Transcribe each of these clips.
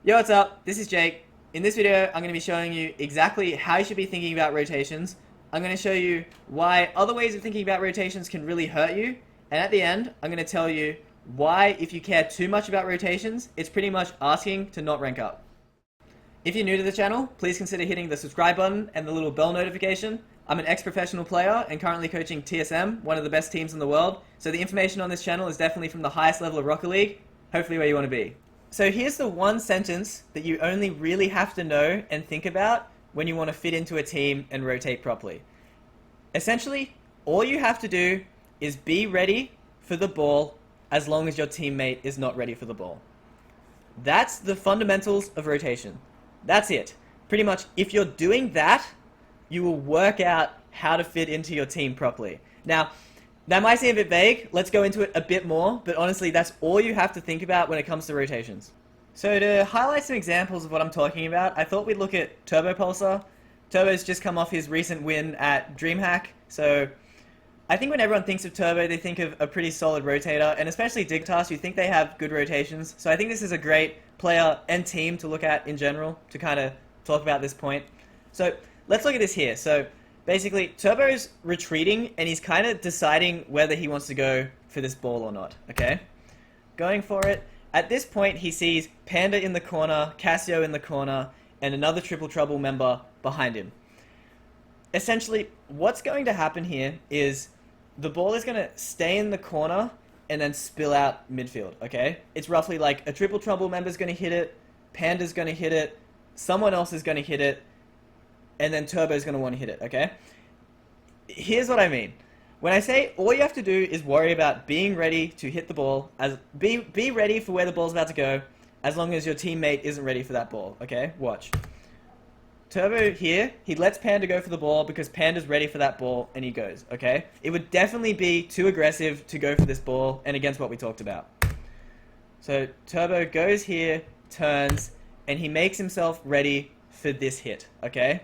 Yo, what's up? This is Jake. In this video, I'm going to be showing you exactly how you should be thinking about rotations. I'm going to show you why other ways of thinking about rotations can really hurt you. And at the end, I'm going to tell you why, if you care too much about rotations, it's pretty much asking to not rank up. If you're new to the channel, please consider hitting the subscribe button and the little bell notification. I'm an ex-professional player and currently coaching TSM, one of the best teams in the world. So the information on this channel is definitely from the highest level of Rocket League, hopefully where you want to be. So here's the one sentence that you only really have to know and think about when you want to fit into a team and rotate properly. Essentially, all you have to do is be ready for the ball as long as your teammate is not ready for the ball. That's the fundamentals of rotation. That's it. Pretty much, if you're doing that, you will work out how to fit into your team properly. Now, that might seem a bit vague. Let's go into it a bit more, but honestly, that's all you have to think about when it comes to rotations. So to highlight some examples of what I'm talking about, I thought we'd look at Turbo Pulsar. Turbo's just come off his recent win at DreamHack, so I think when everyone thinks of Turbo, they think of a pretty solid rotator, and especially Digtas, you think they have good rotations. So I think this is a great player and team to look at in general to kind of talk about this point. So let's look at this here. So basically, Turbo's retreating, and he's kind of deciding whether he wants to go for this ball or not, okay? Going for it. At this point, he sees Panda in the corner, Casio in the corner, and another Triple Trouble member behind him. Essentially, what's going to happen here is the ball is going to stay in the corner and then spill out midfield, okay? It's roughly like a Triple Trouble member's going to hit it, Panda's going to hit it, someone else is going to hit it, and then Turbo's going to want to hit it, okay? Here's what I mean. When I say all you have to do is worry about being ready to hit the ball, be ready for where the ball's about to go, as long as your teammate isn't ready for that ball, okay? Watch. Turbo here, he lets Panda go for the ball because Panda's ready for that ball, and he goes, okay? It would definitely be too aggressive to go for this ball, and against what we talked about. So Turbo goes here, turns, and he makes himself ready for this hit, okay?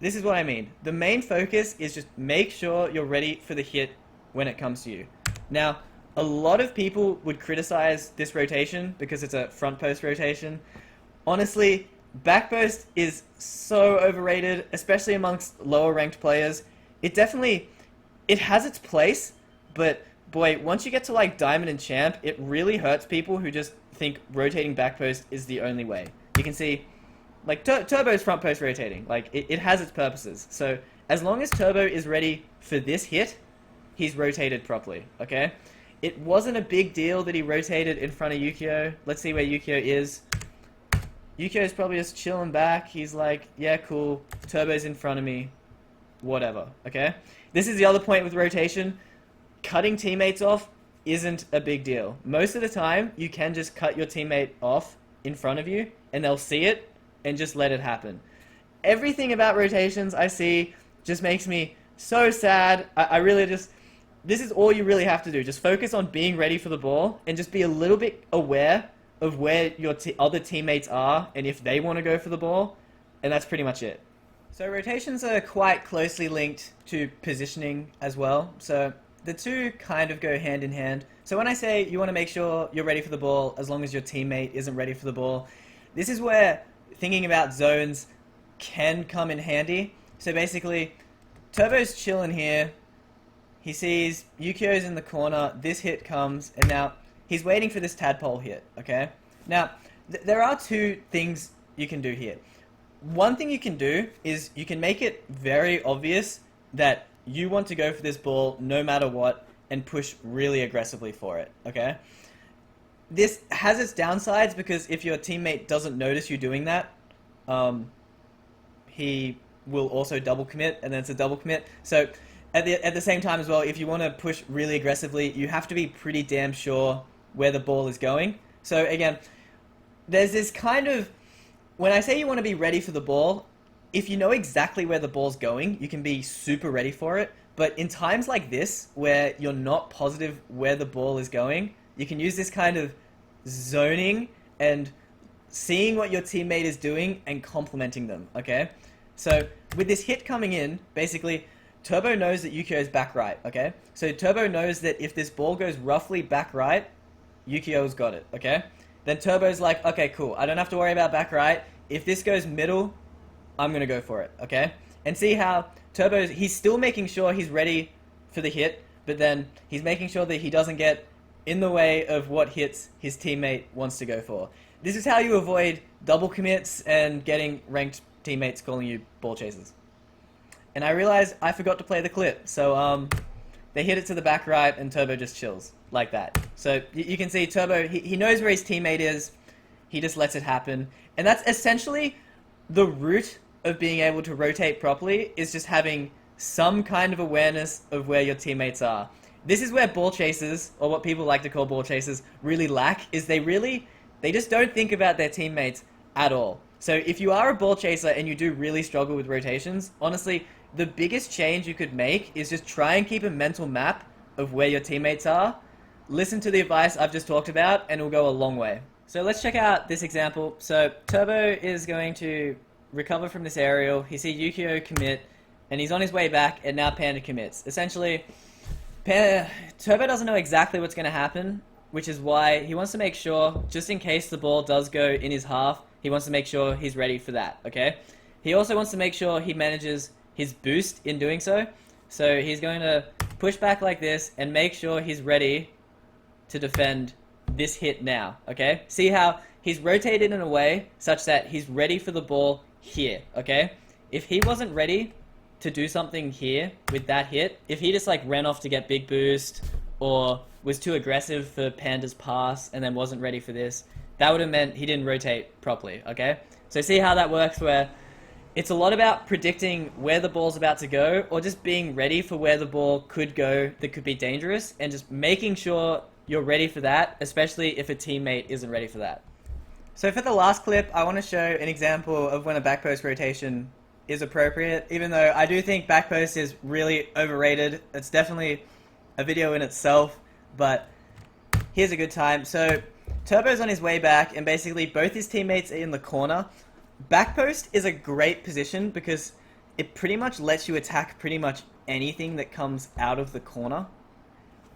This is what I mean. The main focus is just make sure you're ready for the hit when it comes to you. Now, a lot of people would criticize this rotation because it's a front post rotation. Honestly, back post is so overrated, especially amongst lower ranked players. It has its place, but boy, once you get to like Diamond and Champ, it really hurts people who just think rotating back post is the only way. You can see like Turbo's front post rotating, like it has its purposes. So as long as Turbo is ready for this hit, he's rotated properly, okay? It wasn't a big deal that he rotated in front of Yukio. Let's see where Yukio is. Yukio's probably just chilling back. He's like, yeah, cool. Turbo's in front of me. Whatever, okay? This is the other point with rotation. Cutting teammates off isn't a big deal. Most of the time, you can just cut your teammate off in front of you, and they'll see it, and just let it happen. Everything about rotations I see just makes me so sad. I really just... This is all you really have to do. Just focus on being ready for the ball and just be a little bit aware of where your other teammates are and if they want to go for the ball. And that's pretty much it. So rotations are quite closely linked to positioning as well. So the two kind of go hand in hand. So when I say you want to make sure you're ready for the ball as long as your teammate isn't ready for the ball, this is where thinking about zones can come in handy. So basically, Turbo's chilling here. He sees Yukio's in the corner. This hit comes, and now he's waiting for this tadpole hit, okay? Now, there are two things you can do here. One thing you can do is you can make it very obvious that you want to go for this ball no matter what and push really aggressively for it, okay? This has its downsides because if your teammate doesn't notice you doing that, he will also double commit, and then it's a double commit. So at the same time as well, if you want to push really aggressively, you have to be pretty damn sure where the ball is going. So again, there's this kind of... When I say you want to be ready for the ball, if you know exactly where the ball's going, you can be super ready for it. But in times like this, where you're not positive where the ball is going, you can use this kind of zoning and seeing what your teammate is doing and complimenting them, okay? So with this hit coming in, basically, Turbo knows that Yukio is back right, okay? So Turbo knows that if this ball goes roughly back right, Yukio's got it, okay? Then Turbo's like, okay, cool. I don't have to worry about back right. If this goes middle, I'm going to go for it, okay? And see how Turbo's, he's still making sure he's ready for the hit, but then he's making sure that he doesn't get in the way of what hits his teammate wants to go for. This is how you avoid double commits and getting ranked teammates calling you ball chasers. And I realized I forgot to play the clip, so they hit it to the back right and Turbo just chills like that. So you can see Turbo, he knows where his teammate is, he just lets it happen. And that's essentially the root of being able to rotate properly, is just having some kind of awareness of where your teammates are. This is where ball chasers, or what people like to call ball chasers, really lack, is they just don't think about their teammates at all. So if you are a ball chaser and you do really struggle with rotations, honestly, the biggest change you could make is just try and keep a mental map of where your teammates are. Listen to the advice I've just talked about, and it'll go a long way. So let's check out this example. So Turbo is going to recover from this aerial. He sees Yukio commit, and he's on his way back, and now Panda commits. Essentially, Turbo doesn't know exactly what's going to happen, which is why he wants to make sure, just in case the ball does go in his half, he wants to make sure he's ready for that, okay? He also wants to make sure he manages his boost in doing so. So he's going to push back like this and make sure he's ready to defend this hit now, okay? See how he's rotated in a way such that he's ready for the ball here, okay? If he wasn't ready to do something here with that hit, if he just like ran off to get big boost or was too aggressive for Panda's pass and then wasn't ready for this, that would have meant he didn't rotate properly, okay? So see how that works, where it's a lot about predicting where the ball's about to go, or just being ready for where the ball could go that could be dangerous, and just making sure you're ready for that, especially if a teammate isn't ready for that. So for the last clip, I want to show an example of when a back post rotation is appropriate, even though I do think back post is really overrated. It's definitely a video in itself, but here's a good time. So Turbo's on his way back, and basically both his teammates are in the corner. Back post is a great position because it pretty much lets you attack pretty much anything that comes out of the corner.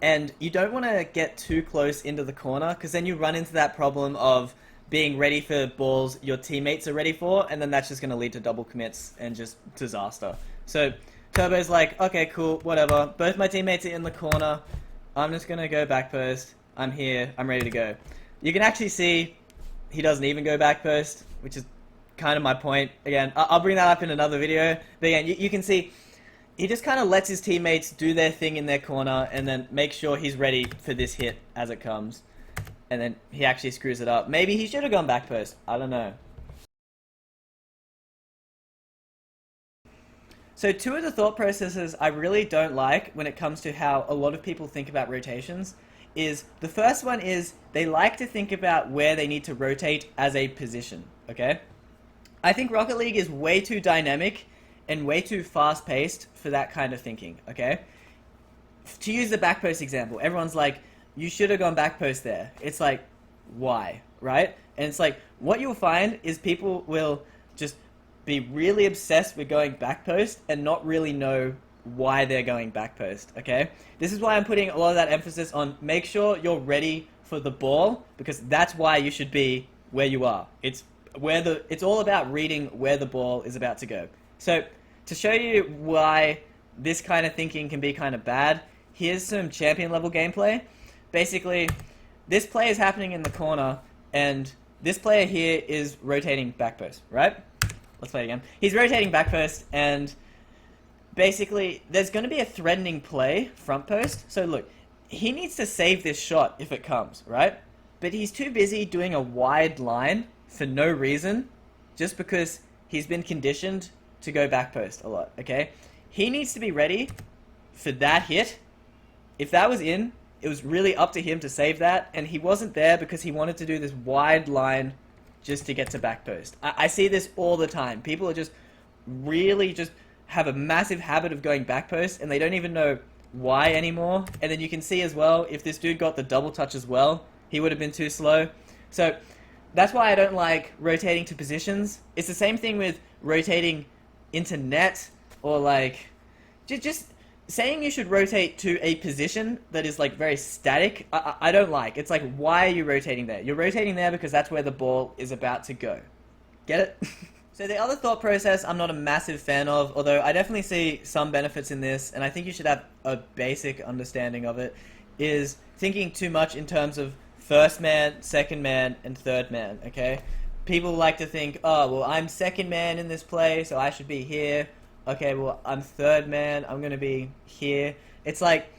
And you don't want to get too close into the corner, because then you run into that problem of being ready for balls your teammates are ready for, and then that's just going to lead to double commits and just disaster. So Turbo's like, okay, cool, whatever. Both my teammates are in the corner. I'm just going to go back post. I'm here. I'm ready to go. You can actually see he doesn't even go back post, which is kind of my point. Again, I'll bring that up in another video. But again, you can see he just kind of lets his teammates do their thing in their corner and then make sure he's ready for this hit as it comes. And then he actually screws it up. Maybe he should have gone back post. I don't know. So two of the thought processes I really don't like when it comes to how a lot of people think about rotations is, the first one is they like to think about where they need to rotate as a position, okay? I think Rocket League is way too dynamic and way too fast-paced for that kind of thinking, okay? To use the back post example, everyone's like, you should have gone back post there. It's like, why, right? And it's like, what you'll find is people will just be really obsessed with going back post and not really know why they're going back post, okay? This is why I'm putting a lot of that emphasis on make sure you're ready for the ball, because that's why you should be where you are. It's all about reading where the ball is about to go. So to show you why this kind of thinking can be kind of bad, here's some champion level gameplay. Basically, this play is happening in the corner, and this player here is rotating back post, right? Let's play it again. He's rotating back post, and basically, there's going to be a threatening play front post. So look, he needs to save this shot if it comes, right? But he's too busy doing a wide line for no reason, just because he's been conditioned to go back post a lot, okay? He needs to be ready for that hit. If that was in, it was really up to him to save that, and he wasn't there because he wanted to do this wide line just to get to back post. I see this all the time. People are just really just have a massive habit of going back post, and they don't even know why anymore. And then you can see as well, if this dude got the double touch as well, he would have been too slow. So that's why I don't like rotating to positions. It's the same thing with rotating into net, or like just saying you should rotate to a position that is like very static, I don't like. It's like, why are you rotating there? You're rotating there because that's where the ball is about to go. Get it? So the other thought process I'm not a massive fan of, although I definitely see some benefits in this, and I think you should have a basic understanding of it, is thinking too much in terms of first man, second man, and third man, okay? People like to think, oh, well, I'm second man in this play, so I should be here. Okay, well, I'm third man, I'm going to be here. It's like,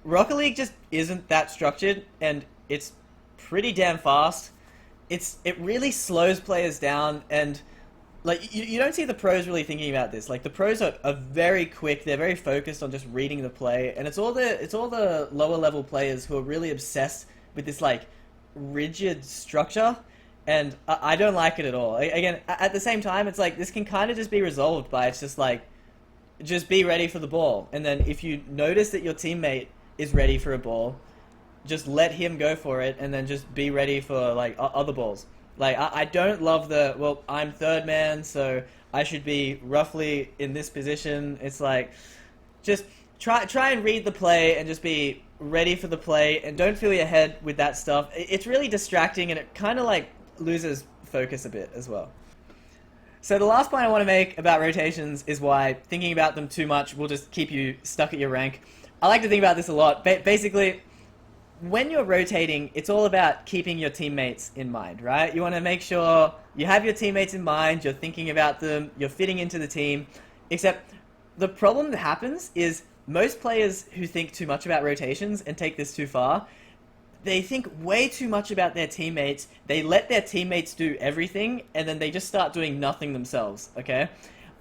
Rocket League just isn't that structured, and it's pretty damn fast. It really slows players down, and like you don't see the pros really thinking about this. Like the pros are very quick, they're very focused on just reading the play, and it's all the lower level players who are really obsessed with this like rigid structure, and I don't like it at all. Again, at the same time, it's like this can kind of just be resolved by it's just like just be ready for the ball, and then if you notice that your teammate is ready for a ball, just let him go for it, and then just be ready for like other balls. Like, I don't love the, well, I'm third man, so I should be roughly in this position. It's like, just try and read the play and just be ready for the play, and don't fill your head with that stuff. It's really distracting, and it kind of like loses focus a bit as well. So the last point I want to make about rotations is why thinking about them too much will just keep you stuck at your rank. I like to think about this a lot. Basically, when you're rotating, it's all about keeping your teammates in mind, right? You want to make sure you have your teammates in mind, you're thinking about them, you're fitting into the team. Except the problem that happens is most players who think too much about rotations and take this too far, they think way too much about their teammates, they let their teammates do everything, and then they just start doing nothing themselves, okay?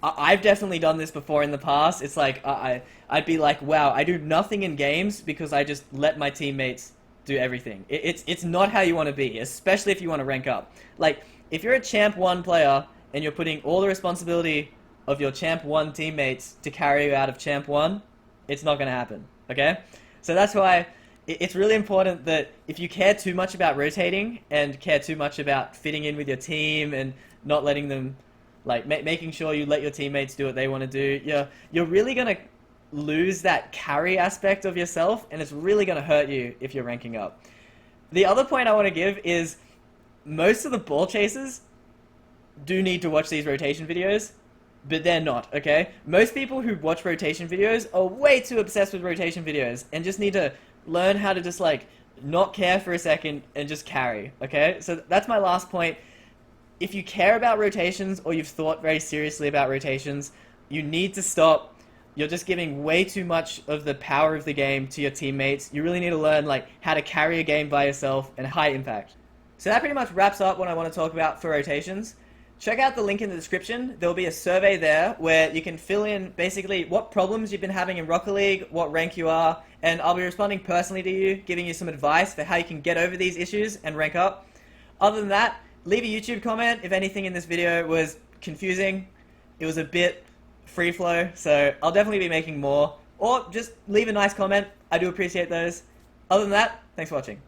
I've definitely done this before in the past. It's like, I'd be like, wow, I do nothing in games because I just let my teammates do everything. It's not how you want to be, especially if you want to rank up. Like, if you're a Champ 1 player and you're putting all the responsibility of your Champ 1 teammates to carry you out of Champ 1, it's not going to happen, okay? So that's why it's really important that if you care too much about rotating and care too much about fitting in with your team and not letting them, like, making sure you let your teammates do what they want to do, you're really going to lose that carry aspect of yourself, and it's really going to hurt you if you're ranking up. The other point I want to give is most of the ball chasers do need to watch these rotation videos, but they're not, okay? Most people who watch rotation videos are way too obsessed with rotation videos and just need to learn how to just, like, not care for a second and just carry, okay? So that's my last point. If you care about rotations or you've thought very seriously about rotations, you need to stop. You're just giving way too much of the power of the game to your teammates. You really need to learn like how to carry a game by yourself and high impact. So that pretty much wraps up what I want to talk about for rotations. Check out the link in the description. There'll be a survey there where you can fill in basically what problems you've been having in Rocket League, what rank you are, and I'll be responding personally to you, giving you some advice for how you can get over these issues and rank up. Other than that, leave a YouTube comment if anything in this video was confusing. It was a bit free flow, so I'll definitely be making more. Or just leave a nice comment. I do appreciate those. Other than that, thanks for watching.